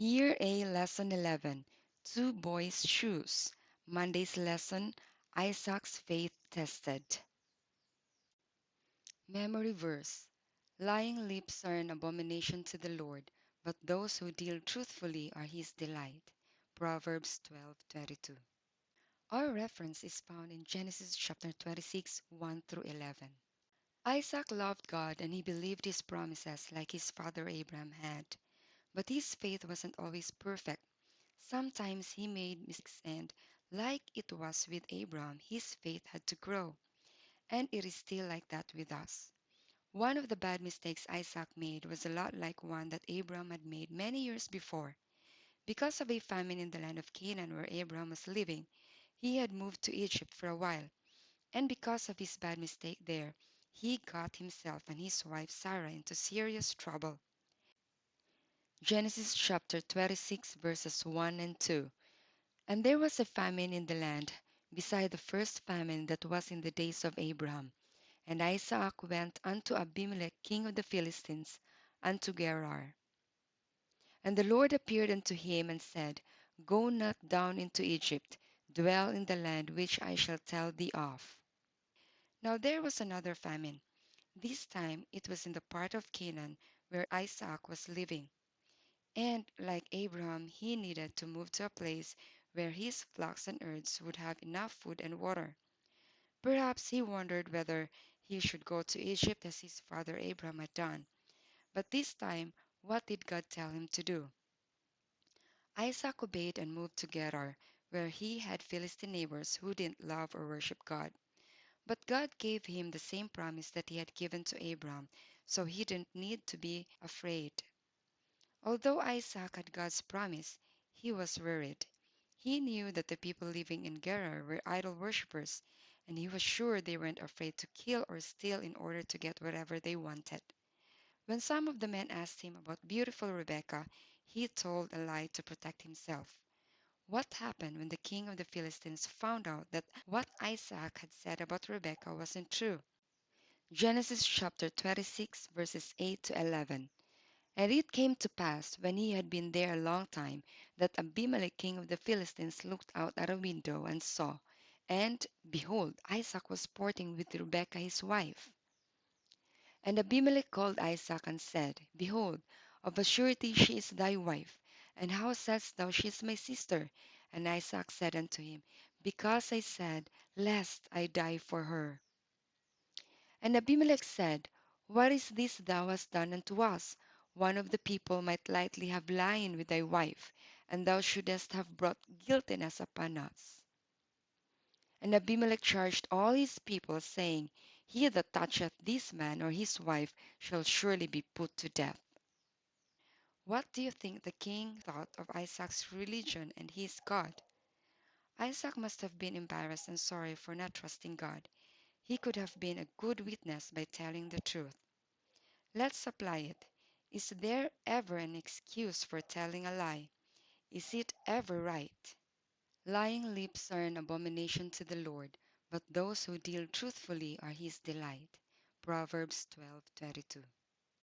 Year A Lesson 11, Two Boys' Shoes. Monday's lesson, Isaac's Faith Tested. Memory verse. Lying lips are an abomination to the Lord, but those who deal truthfully are his delight. Proverbs 12:22. Our reference is found in Genesis chapter 26, 1 through 11. Isaac loved God and he believed his promises like his father Abraham had. But his faith wasn't always perfect. Sometimes he made mistakes, and, like it was with Abraham, his faith had to grow. And it is still like that with us. One of the bad mistakes Isaac made was a lot like one that Abraham had made many years before. Because of a famine in the land of Canaan where Abraham was living, he had moved to Egypt for a while. And because of his bad mistake there, he got himself and his wife Sarah into serious trouble. Genesis chapter 26 verses 1 and 2. And there was a famine in the land, beside the first famine that was in the days of Abraham. And Isaac went unto Abimelech king of the Philistines, unto Gerar. And the Lord appeared unto him and said, Go not down into Egypt, dwell in the land which I shall tell thee of. Now there was another famine. This time it was in the part of Canaan where Isaac was living. And, like Abraham, he needed to move to a place where his flocks and herds would have enough food and water. Perhaps he wondered whether he should go to Egypt as his father Abraham had done. But this time, what did God tell him to do? Isaac obeyed and moved to Gerar, where he had Philistine neighbors who didn't love or worship God. But God gave him the same promise that he had given to Abraham, so he didn't need to be afraid. Although Isaac had God's promise, he was worried. He knew that the people living in Gerar were idol worshippers, and he was sure they weren't afraid to kill or steal in order to get whatever they wanted. When some of the men asked him about beautiful Rebekah, he told a lie to protect himself. What happened when the king of the Philistines found out that what Isaac had said about Rebekah wasn't true? Genesis chapter 26, verses 8 to 11. And it came to pass, when he had been there a long time, that Abimelech king of the Philistines looked out at a window and saw, and, behold, Isaac was sporting with Rebekah his wife. And Abimelech called Isaac and said, Behold, of a surety she is thy wife. And how saidst thou, She is my sister? And Isaac said unto him, Because I said, Lest I die for her. And Abimelech said, What is this thou hast done unto us? One of the people might lightly have lain with thy wife, and thou shouldest have brought guiltiness upon us. And Abimelech charged all his people, saying, He that toucheth this man or his wife shall surely be put to death. What do you think the king thought of Isaac's religion and his God? Isaac must have been embarrassed and sorry for not trusting God. He could have been a good witness by telling the truth. Let's apply it. Is there ever an excuse for telling a lie? Is it ever right? Lying lips are an abomination to the Lord, but those who deal truthfully are his delight. Proverbs 12:22.